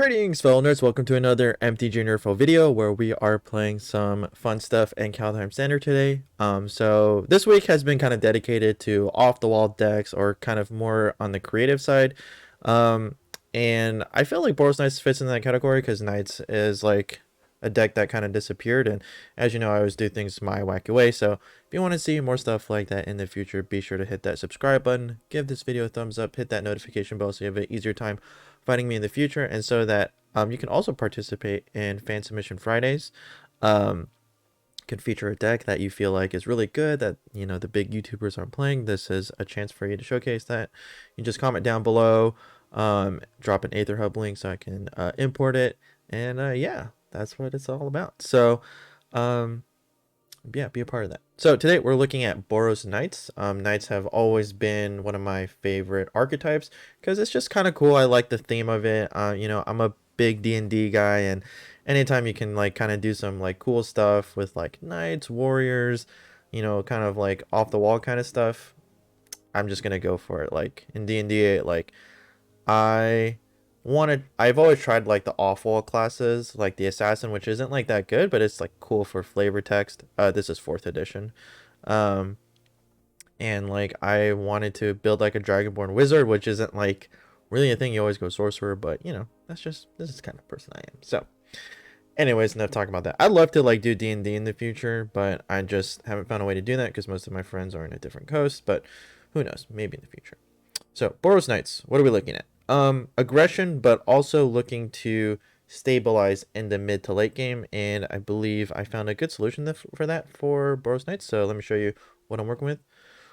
Greetings, fellow nerds. Welcome to another MTGA NerdPhil video where we are playing some fun stuff in Kaldheim Standard today. So this week has been kind of dedicated to off-the-wall decks or kind of more on the creative side. Um, and I feel like Boros Knights fits in that category because Knights is like a deck that kind of disappeared. And as you know, I always do things my wacky way. So if you want to see more stuff like that in the future, be sure to hit that subscribe button, give this video a thumbs up, hit that notification bell so you have an easier time finding me in the future, and so that you can also participate in fan submission Fridays. Can feature a deck that you feel like is really good that the big YouTubers aren't playing. This is a chance for you to showcase that. You just comment down below, drop an Aether Hub link so I can import it, and yeah, that's what it's all about. So yeah, be a part of that. So today we're looking at Boros Knights. Knights have always been one of my favorite archetypes because it's just kind of cool. I like the theme of it. I'm a big D&D guy, and anytime you can like kind of do some like cool stuff with like knights, warriors, kind of like off the wall kind of stuff, I'm just gonna go for it. Like in D&D, like I've always tried like the off-wall classes, like the assassin, which isn't like that good, but it's like cool for flavor text. This is 4th edition. um and like I wanted to build like a dragonborn wizard, which isn't like really a thing. You always go sorcerer, but this is the kind of person I am. So anyways, enough talking about that. I'd love to like do D&D in the future, but I just haven't found a way to do that because most of my friends are in a different coast. But who knows, maybe in the future. So Boros Knights, what are we looking at? Aggression, but also looking to stabilize in the mid to late game, and I believe I found a good solution for that for Boros Knights. So let me show you what I'm working with.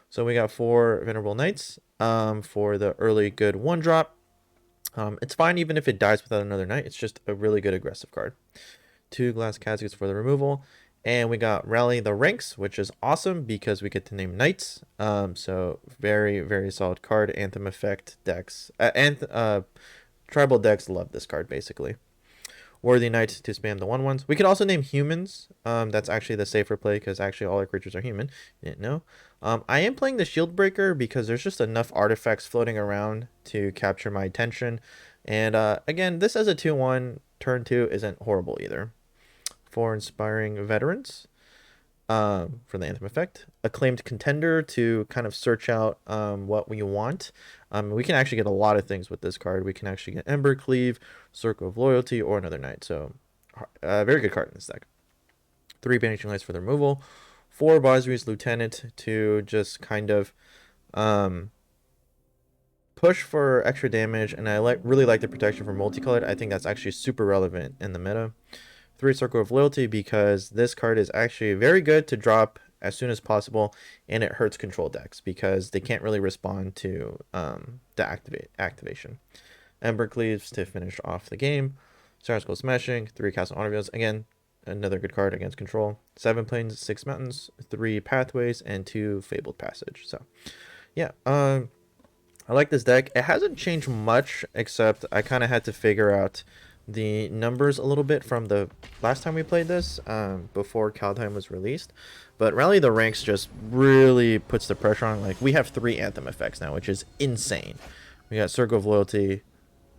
So we got 4 Venerable Knights for the early good 1-drop. It's fine even if it dies without another knight. It's just a really good aggressive card. 2 Glass Caskets for the removal. And we got Rally the Ranks, which is awesome because we get to name knights. So very, very solid card. Anthem effect decks. Tribal decks love this card, basically. Worthy Knights to spam the 1/1s. We could also name humans. That's actually the safer play because actually all our creatures are human. You didn't know. I am playing the Shield Breaker because there's just enough artifacts floating around to capture my attention. And again, this as a 2/1, turn 2 isn't horrible either. 4 Inspiring Veterans for the Anthem effect. Acclaimed Contender to kind of search out what we want. We can actually get a lot of things with this card. We can actually get Ember Cleave, Circle of Loyalty, or another knight. So very good card in this deck. 3 Banishing Lights for the removal. 4 Advisory's Lieutenant to just kind of push for extra damage, and I really like the protection for multicolored. I think that's actually super relevant in the meta. 3 Circle of Loyalty because this card is actually very good to drop as soon as possible, and it hurts control decks because they can't really respond to the activation. Ember Cleaves to finish off the game. Siren Skull Smashing. 3 Castle Honor. Again, another good card against control. 7 Plains, 6 Mountains, 3 Pathways, and 2 Fabled Passage. So yeah, I like this deck. It hasn't changed much, except I kind of had to figure out the numbers a little bit from the last time we played this, before Kaldheim was released. But Rally the Ranks just really puts the pressure on. Like, we have 3 Anthem effects now, which is insane. We got Circle of Loyalty,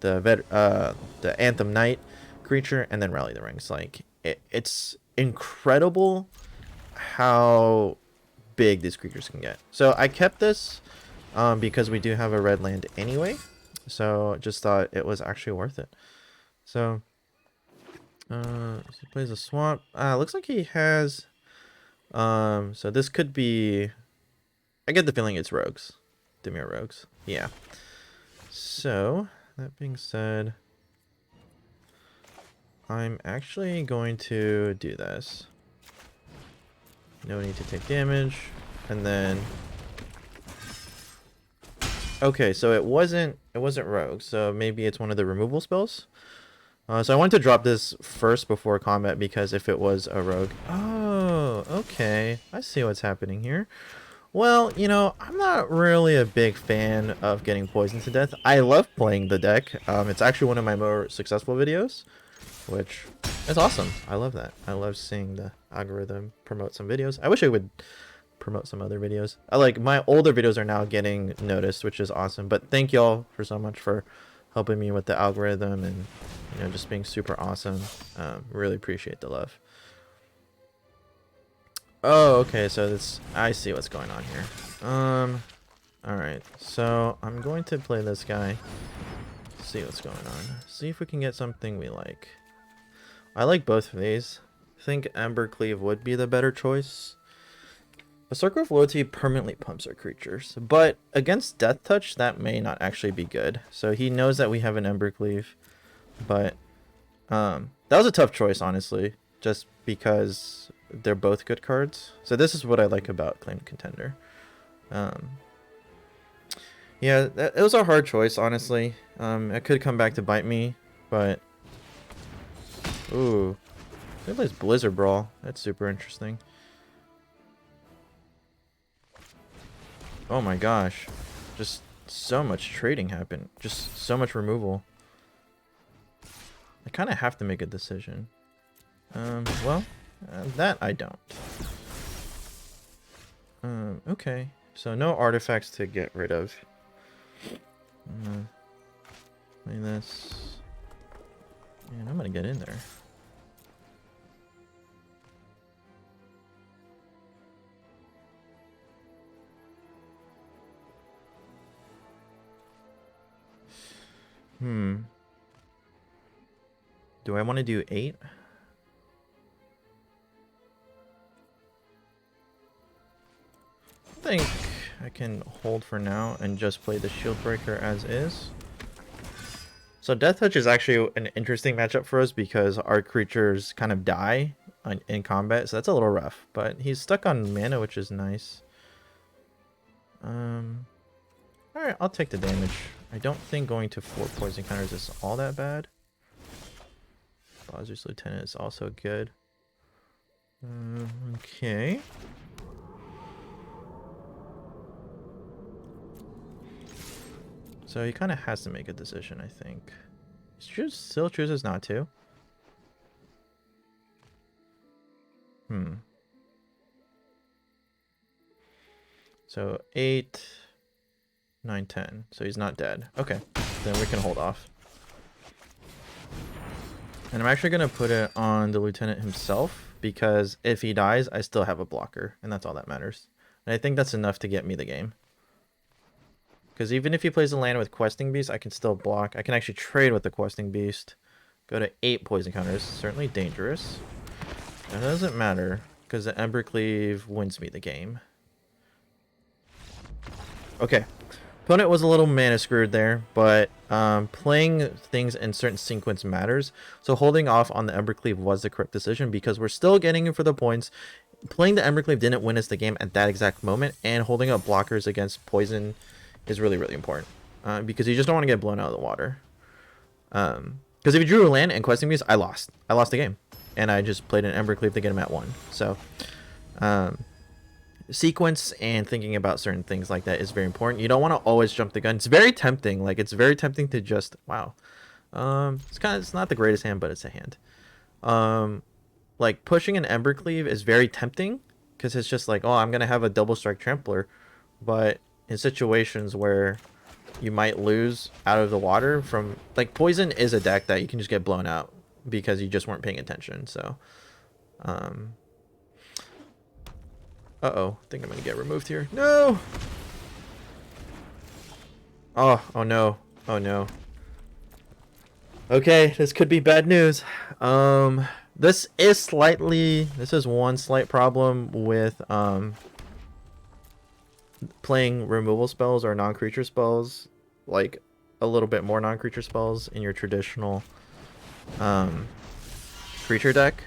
the Anthem Knight creature, and then Rally the Ranks. Like, it's incredible how big these creatures can get. So I kept this because we do have a red land anyway. So just thought it was actually worth it. So he plays a swamp. Looks like he has so this could be, I get the feeling it's rogues. Dimir rogues. Yeah. So that being said, I'm actually going to do this. No need to take damage. And then okay, so it wasn't rogue, so maybe it's one of the removal spells. So I wanted to drop this first before combat because if it was a rogue... Oh, okay. I see what's happening here. Well, I'm not really a big fan of getting poisoned to death. I love playing the deck. It's actually one of my more successful videos, which is awesome. I love that. I love seeing the algorithm promote some videos. I wish I would promote some other videos. My older videos are now getting noticed, which is awesome. But thank y'all for so much for helping me with the algorithm and, you know, just being super awesome. Really appreciate the love. Oh, okay, so this, I see what's going on here. Alright, so I'm going to play this guy. See what's going on. See if we can get something we like. I like both of these. I think Embercleave would be the better choice. A Circle of Loyalty permanently pumps our creatures, but against Death Touch, that may not actually be good. So he knows that we have an Embercleave, but that was a tough choice, honestly, just because they're both good cards. So this is what I like about Claim Contender. Yeah, it was a hard choice, honestly. It could come back to bite me, but ooh, he plays Blizzard Brawl. That's super interesting. Oh my gosh, just so much trading happened. Just so much removal. I kind of have to make a decision. Well, that I don't. Okay, so no artifacts to get rid of. Play this. Man, I'm gonna get in there. Do I want to do 8? I think I can hold for now and just play the Shield Breaker as is. So Death Touch is actually an interesting matchup for us because our creatures kind of die in combat, so that's a little rough. But he's stuck on mana, which is nice. Alright, I'll take the damage. I don't think going to 4 poison counters is all that bad. Bozer's Lieutenant is also good. Okay. So he kind of has to make a decision, I think. He still chooses not to. So 8, 9, 10. So he's not dead. Okay, then we can hold off. And I'm actually going to put it on the Lieutenant himself, because if he dies, I still have a blocker, and that's all that matters. And I think that's enough to get me the game. Because even if he plays a land with Questing Beast, I can still block. I can actually trade with the Questing Beast. Go to 8 poison counters. Certainly dangerous. It doesn't matter, because the Embercleave wins me the game. Okay. Opponent was a little mana screwed there, but playing things in certain sequence matters. So holding off on the Embercleave was the correct decision, because we're still getting in for the points. Playing the Embercleave didn't win us the game at that exact moment, and holding up blockers against poison is really, really important. Because you just don't want to get blown out of the water. Because if you drew a land and Questing Beast, I lost. I lost the game. And I just played an Embercleave to get him at 1. So, sequence and thinking about certain things like that is very important. You don't want to always jump the gun. It's very tempting. Like, it's very tempting to just, wow. It's not the greatest hand, but it's a hand. Like, pushing an Embercleave is very tempting. Because it's just like, oh, I'm going to have a double strike trampler. But in situations where you might lose out of the water from, like, poison is a deck that you can just get blown out because you just weren't paying attention. So uh-oh, I think I'm gonna get removed here. No. Oh no, oh no. Okay, this could be bad news. This is one slight problem with playing removal spells or non-creature spells, like a little bit more non-creature spells in your traditional creature deck,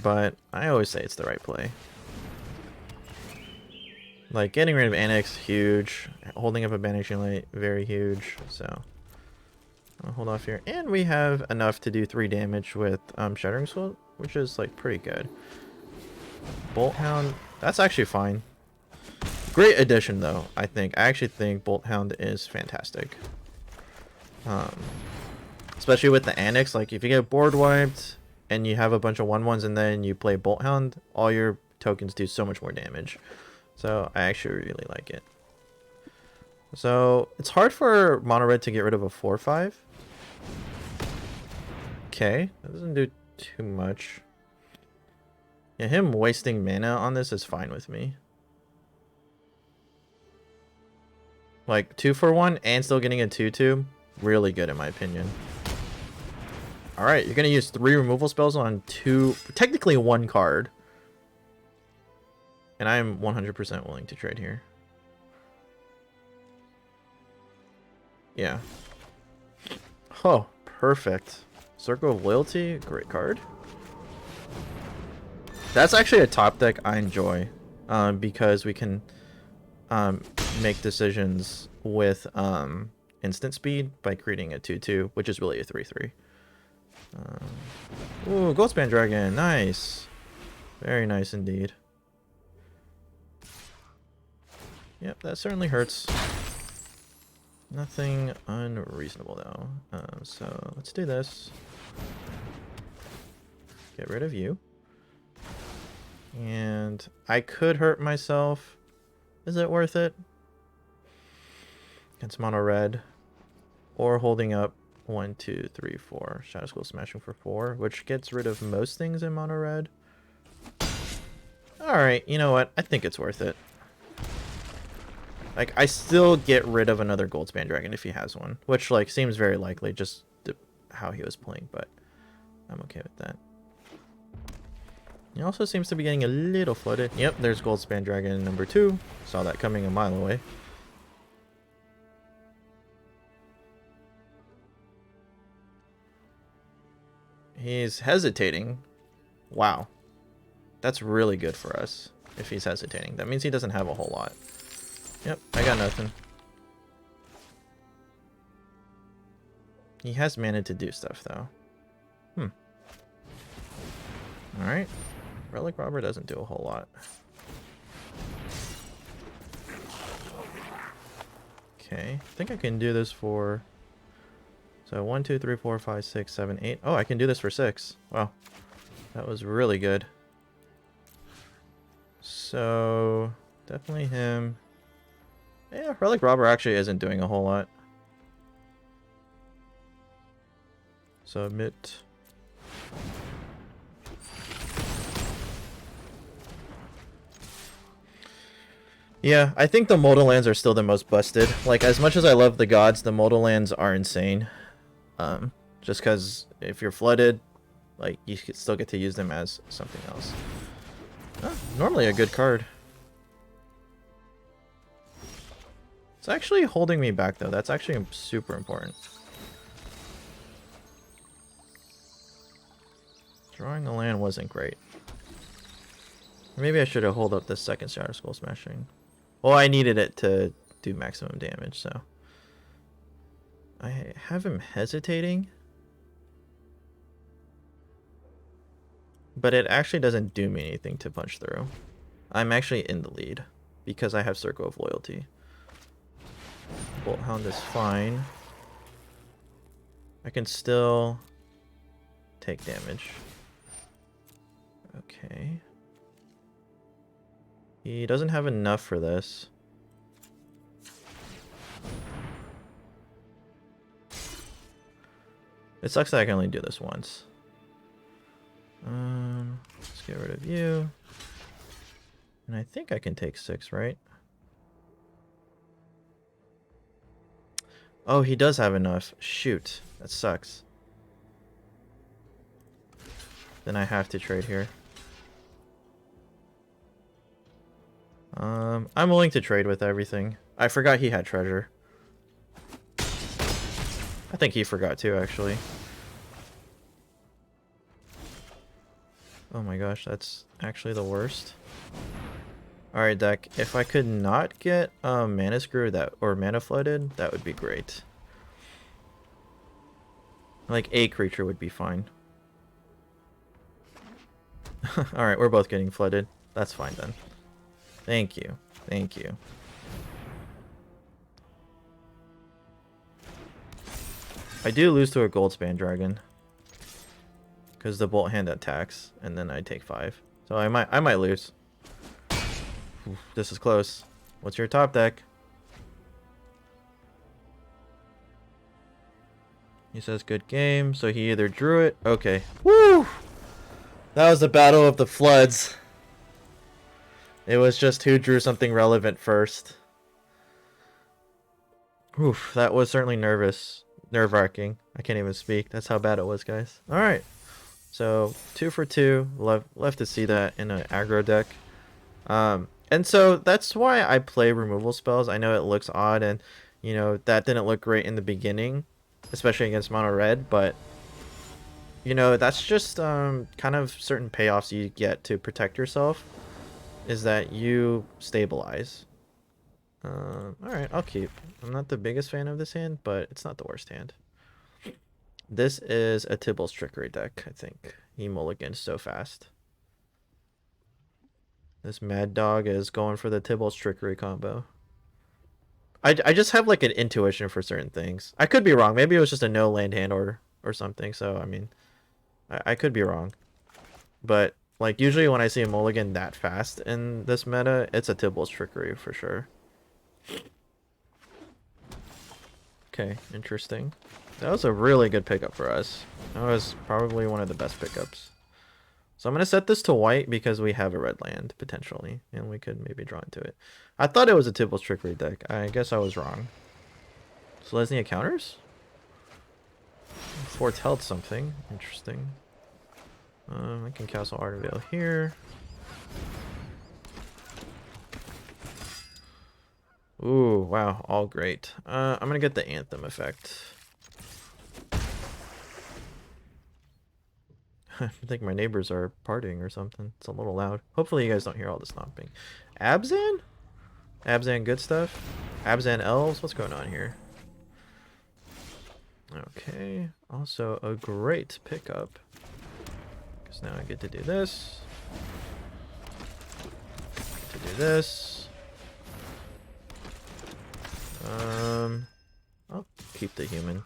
but I always say it's the right play. Like, getting rid of Annex, huge. Holding up a Banishing Light, very huge. So I'll hold off here, and we have enough to do 3 damage with Shattering Sword, which is like pretty good. Bolt Hound, that's actually fine. Great addition, though, I think. I actually think Bolt Hound is fantastic. Especially with the Annex. Like, if you get board wiped and you have a bunch of 1/1s and then you play Bolt Hound, all your tokens do so much more damage. So, I actually really like it. So, it's hard for Mono Red to get rid of a 4/5. Okay, that doesn't do too much. Yeah, him wasting mana on this is fine with me. Like 2 for 1 and still getting a 2/2, really good in my opinion. All right, you're gonna use 3 removal spells on 2, technically 1 card, and I'm 100% willing to trade here. Yeah. Oh, perfect. Circle of Loyalty, great card. That's actually a top deck I enjoy, because we can make decisions with instant speed by creating a 2/2, which is really a 3/3. Ooh, Goldspan Dragon, nice. Very nice indeed. Yep, that certainly hurts. Nothing unreasonable though. So let's do this. Get rid of you. And I could hurt myself. Is it worth it? Against mono red. Or holding up 1, 2, 3, 4. Shadow Skull Smashing for 4, which gets rid of most things in mono red. Alright, you know what? I think it's worth it. Like, I still get rid of another Goldspan Dragon if he has one. Which, like, seems very likely just how he was playing, but I'm okay with that. He also seems to be getting a little flooded. Yep, there's Goldspan Dragon number 2. Saw that coming a mile away. He's hesitating. Wow. That's really good for us if he's hesitating. That means he doesn't have a whole lot. Yep, I got nothing. He has mana to do stuff, though. Alright. Relic Robber doesn't do a whole lot. Okay. I think I can do this for... So 1, 2, 3, 4, 5, 6, 7, 8. Oh, I can do this for 6. Wow. That was really good. So... Definitely him. Yeah, Relic Robber actually isn't doing a whole lot. Submit. Yeah, I think the modal lands are still the most busted. Like, as much as I love the gods, the modal lands are insane. Just because if you're flooded, like, you still get to use them as something else. Oh, normally a good card. It's actually holding me back, though. That's actually super important. Drawing a land wasn't great. Maybe I should have held up this second Shadow Skull Smashing. Well, I needed it to do maximum damage, so... I have him hesitating. But it actually doesn't do me anything to punch through. I'm actually in the lead, because I have Circle of Loyalty. Bolt Hound is fine. I can still take damage. Okay. He doesn't have enough for this. It sucks that I can only do this once. Let's get rid of you. And I think I can take 6, right? Oh, he does have enough. Shoot. That sucks. Then I have to trade here. I'm willing to trade with everything. I forgot he had treasure. I think he forgot too, actually. Oh my gosh, that's actually the worst. Alright, deck. If I could not get mana screw or mana flooded, that would be great. Like a creature would be fine. Alright, we're both getting flooded. That's fine then. Thank you. Thank you. I do lose to a Goldspan Dragon. Because the Bolt Hand attacks, and then I take 5. So I might lose. Oof, this is close. What's your top deck? He says good game, so he either drew it. Okay. Woo! That was the battle of the floods. It was just who drew something relevant first. Oof, that was certainly nerve-wracking. I can't even speak. That's how bad it was, guys. All right. So 2 for 2. Love to see that in an aggro deck. And so that's why I play removal spells. I know it looks odd, and you know that didn't look great in the beginning, especially against mono red. But you know that's just kind of certain payoffs you get to protect yourself. Is that you stabilize. All right, I'll keep. I'm not the biggest fan of this hand, but it's not the worst hand. This is a Tybalt's Trickery deck, I think. He mulligans so fast. This Mad Dog is going for the Tybalt's Trickery combo. I just have like an intuition for certain things. I could be wrong. Maybe it was just a no land hand or something. So, I mean, I could be wrong. But, like, usually when I see a mulligan that fast in this meta, it's a Tybalt's Trickery for sure. Okay, interesting. That was a really good pickup for us. That was probably one of the best pickups. So I'm going to set this to white because we have a red land, potentially. And we could maybe draw into it. I thought it was a Tybalt's Trickery deck. I guess I was wrong. Selesnya counters? Foretelled something. Interesting. I can Castle Ardenvale here. Ooh, wow. All great. I'm going to get the Anthem effect. I think my neighbors are partying or something. It's a little loud. Hopefully you guys don't hear all the stomping. Abzan? Abzan good stuff? Abzan elves? What's going on here? Okay. Also a great pickup. Because now I get to do this. To do this. I'll keep the human.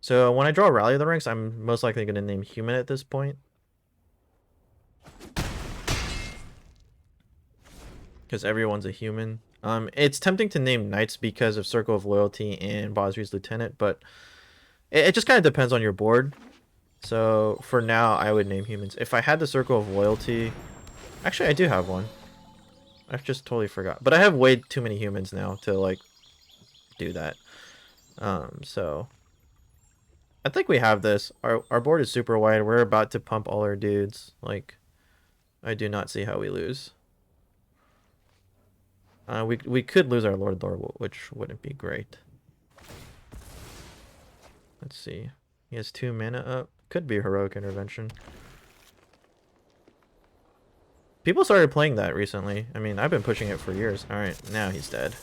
So when I draw Rally of the Ranks, I'm most likely going to name human at this point. Because everyone's a human. It's tempting to name Knights because of Circle of Loyalty and Bosri's Lieutenant, but it just kind of depends on your board. So for now, I would name humans. If I had the Circle of Loyalty... Actually, I do have one. I've just totally forgot. But I have way too many humans now to, like, do that. So... I think we have this. Our board is super wide. We're about to pump all our dudes. Like, I do not see how we lose. We could lose our Lord Lore, which wouldn't be great. Let's see. He has 2 mana up. Could be Heroic Intervention. People started playing that recently. I mean, I've been pushing it for years. Alright, now he's dead.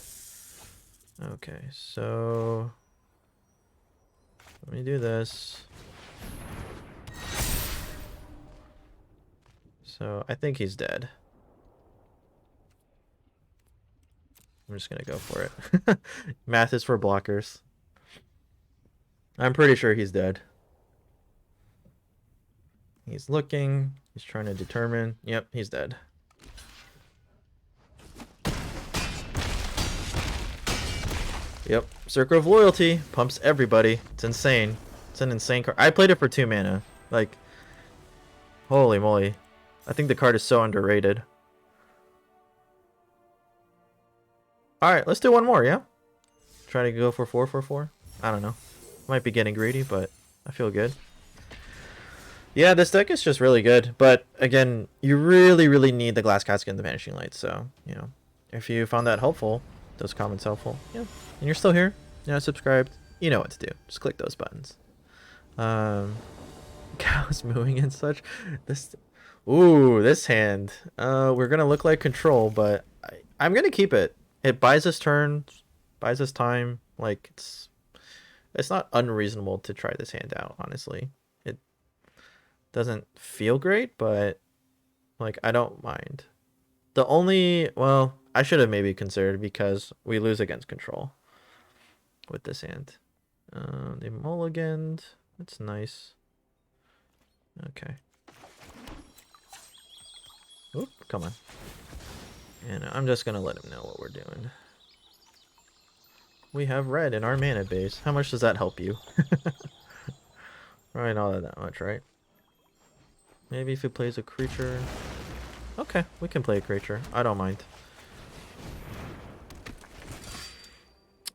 Okay, so... Let me do this. So, I think he's dead. I'm just gonna go for it. Math is for blockers. I'm pretty sure he's dead. He's looking. He's trying to determine. Yep, he's dead. Yep, Circle of Loyalty pumps everybody. It's insane. It's an insane card. I played it for 2 mana. Like, holy moly. I think the card is so underrated. Alright, let's do one more, yeah? Try to go for 4/4. I don't know. Might be getting greedy, but I feel good. Yeah, this deck is just really good. But, again, you really, really need the Glass Casket and the Vanishing Light. So, you know, if you found that helpful, those comments helpful, yeah, and you're still here, you're not subscribed, you know what to do. Just click those buttons. Cows mooing and such. This hand. We're gonna look like control, but I'm gonna keep it. It buys us turns, buys us time. Like it's not unreasonable to try this hand out. Honestly, it doesn't feel great, but like I don't mind. The only I should have maybe considered because we lose against control with this hand. They mulliganed. That's nice. Okay. Oop, come on. And I'm just going to let him know what we're doing. we have red in our mana base. How much does that help you? Probably not that much, right? Maybe if he plays a creature. Okay, we can play a creature. I don't mind.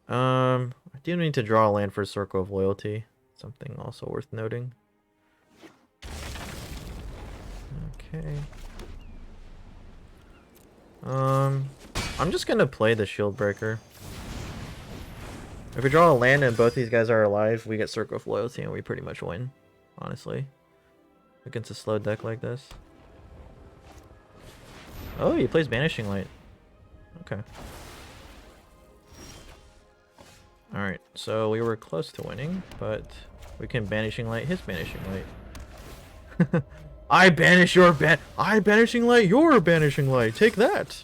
I do need to draw a land for Circle of Loyalty. Something also worth noting. Okay. I'm just gonna play the Shield Breaker. If we draw a land and both these guys are alive, we get Circle of Loyalty and we pretty much win, honestly. Against a slow deck like this. Oh, he plays Banishing Light. Okay. Alright, so we were close to winning, but we can Banishing Light his Banishing Light. I banish your I Banishing Light your Banishing Light. Take that.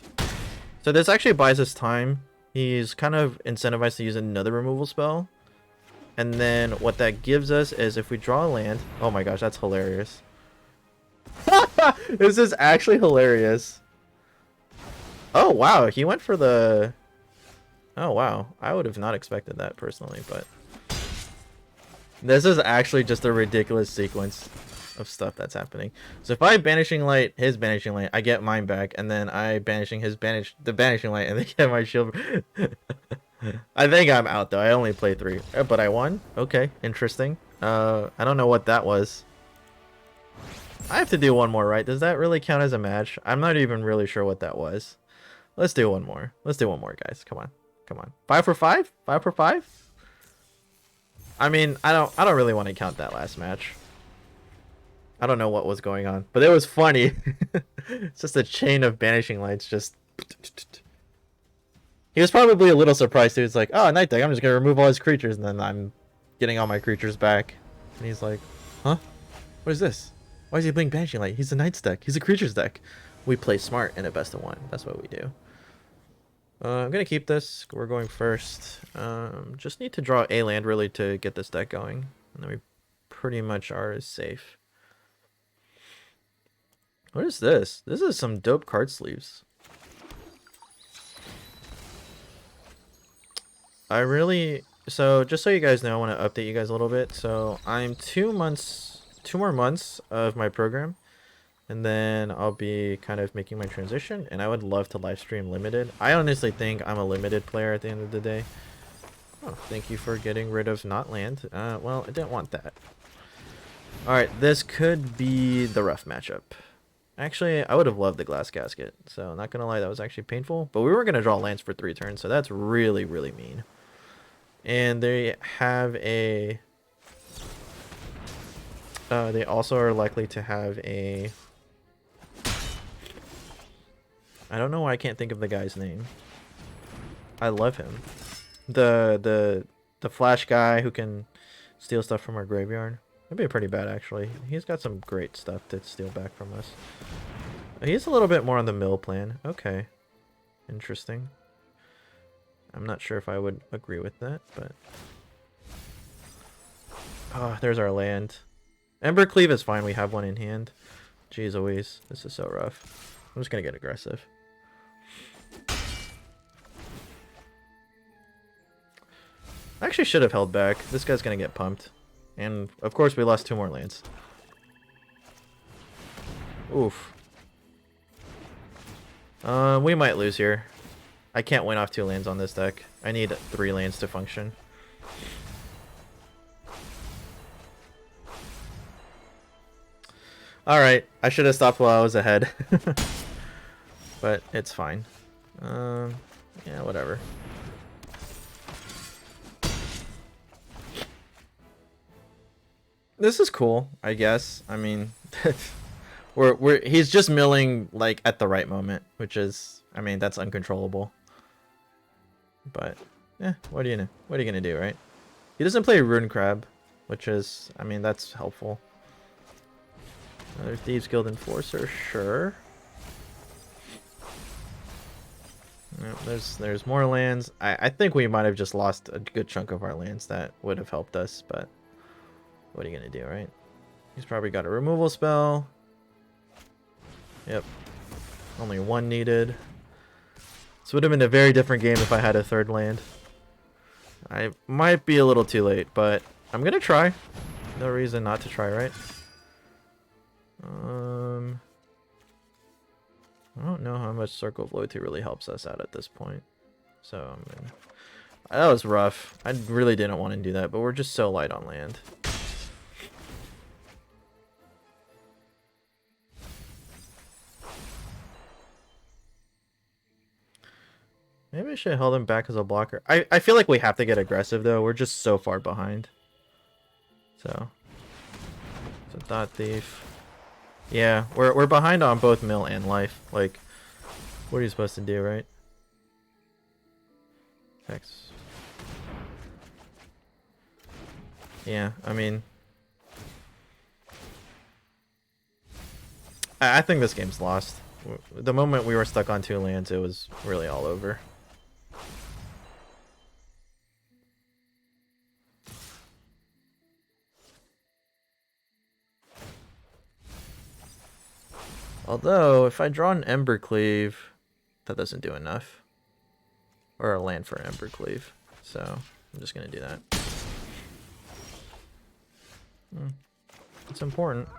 So this actually buys us time. He's kind of incentivized to use another removal spell. And then what that gives us is if we draw a land... Oh my gosh, that's hilarious. This is actually hilarious. Oh wow, he went for the... Oh wow, I would have not expected that personally, but... This is actually just a ridiculous sequence of stuff that's happening. So if I Banishing Light his Banishing Light, I get mine back, and then I Banishing his Banishing Light, and they get my shield. I think I'm out though. I only played 3, but I won. Okay, interesting. I don't know what that was. I have to do one more, right? Does that really count as a match? I'm not even really sure what that was. Let's do one more. Let's do one more, guys. Come on, come on. 5 for 5? 5 for 5? I mean, I don't really want to count that last match. I don't know what was going on, but it was funny. It's just a chain of Banishing Lights. Just he was probably a little surprised. He was like, "Oh, night deck. I'm just gonna remove all his creatures, and then I'm getting all my creatures back." And he's like, "Huh? What is this? Why is he playing Banishing Light? He's a Knights deck. He's a creatures deck." We play smart in a best of 1. That's what we do. I'm gonna keep this. We're going first. Just need to draw a land really to get this deck going, and then we pretty much are safe. What is this? This is some dope card sleeves. So just so you guys know, I want to update you guys a little bit. So I'm 2 more months of my program, and then I'll be kind of making my transition, and I would love to live stream limited. I honestly think I'm a limited player at the end of the day. Oh, thank you for getting rid of not land. Well, I didn't want that. Alright, this could be the rough matchup. Actually, I would have loved the Glass Casket, so not gonna lie, that was actually painful. But we were gonna draw lands for 3 turns, so that's really, really mean. And they have a... they also are likely to have a... I don't know why I can't think of the guy's name. I love him. The flash guy who can steal stuff from our graveyard. That'd be pretty bad, actually. He's got some great stuff to steal back from us. He's a little bit more on the mill plan. Okay. Interesting. I'm not sure if I would agree with that, but... Oh, there's our land. Embercleave is fine. We have one in hand. Jeez Louise. This is so rough. I'm just gonna get aggressive. I actually should have held back. This guy's gonna get pumped. And, of course, we lost 2 more lands. Oof. We might lose here. I can't win off 2 lands on this deck. I need 3 lands to function. Alright, I should have stopped while I was ahead. But it's fine. Yeah, whatever. This is cool, I guess. I mean, he's just milling like at the right moment, which is, I mean, that's uncontrollable. But yeah, what are you gonna do, right? He doesn't play Rune Crab, which is, I mean, that's helpful. Another Thieves Guild Enforcer, sure. Yeah, there's more lands. I think we might have just lost a good chunk of our lands that would have helped us, but what are you gonna do, right? He's probably got a removal spell. Yep. Only 1 needed. This would have been a very different game if I had a 3rd land. I might be a little too late, but I'm gonna try. No reason not to try, right? I don't know how much Circle of Loyalty really helps us out at this point. So, I mean, that was rough. I really didn't want to do that, but we're just so light on land. Maybe I should have held him back as a blocker. I feel like we have to get aggressive, though. We're just so far behind. So Thought Thief. Yeah, we're behind on both mill and life. Like, what are you supposed to do, right? X. Yeah, I mean, I think this game's lost. The moment we were stuck on 2 lands, it was really all over. Although, if I draw an Embercleave, that doesn't do enough. Or a land for Embercleave. So, I'm just going to do that. It's important.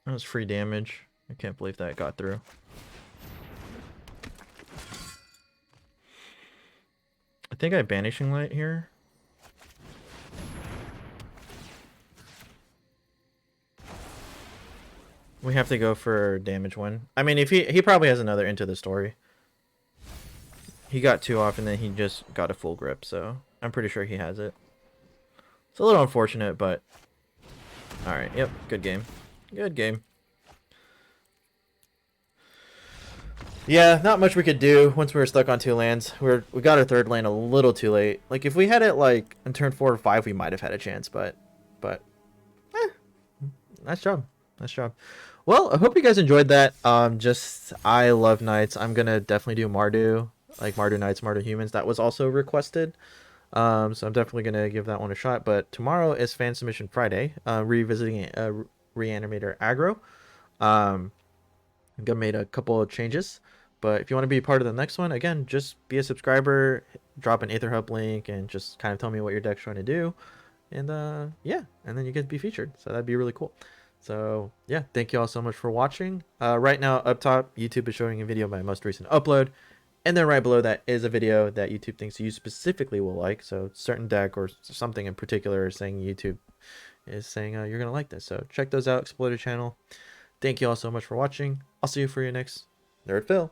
That was free damage. I can't believe that got through. I think I have Banishing Light here. We have to go for damage one. I mean, if he probably has another Into the Story. He got 2 off and then he just got a full grip, so I'm pretty sure he has it. It's a little unfortunate, but alright, yep, good game. Good game. Yeah, not much we could do once we were stuck on 2 lands. We got our 3rd land a little too late. Like, if we had it, like, in turn 4 or 5, we might have had a chance, but nice job. Nice job. Well, I hope you guys enjoyed that. I love Knights. I'm gonna definitely do Mardu, like Mardu Knights, Mardu Humans. That was also requested. So I'm definitely gonna give that one a shot. But tomorrow is Fan Submission Friday. Revisiting Reanimator Aggro. I made a couple of changes. But if you want to be part of the next one, again, just be a subscriber, drop an Aether Hub link, and just kind of tell me what your deck's trying to do. And yeah, and then you get to be featured. So that'd be really cool. So yeah, thank you all so much for watching. Right now, up top, YouTube is showing a video of my most recent upload. And then right below that is a video that YouTube thinks you specifically will like. So certain deck or something in particular is saying YouTube is saying you're going to like this. So check those out, explore the channel. Thank you all so much for watching. I'll see you for your next NerdPhil.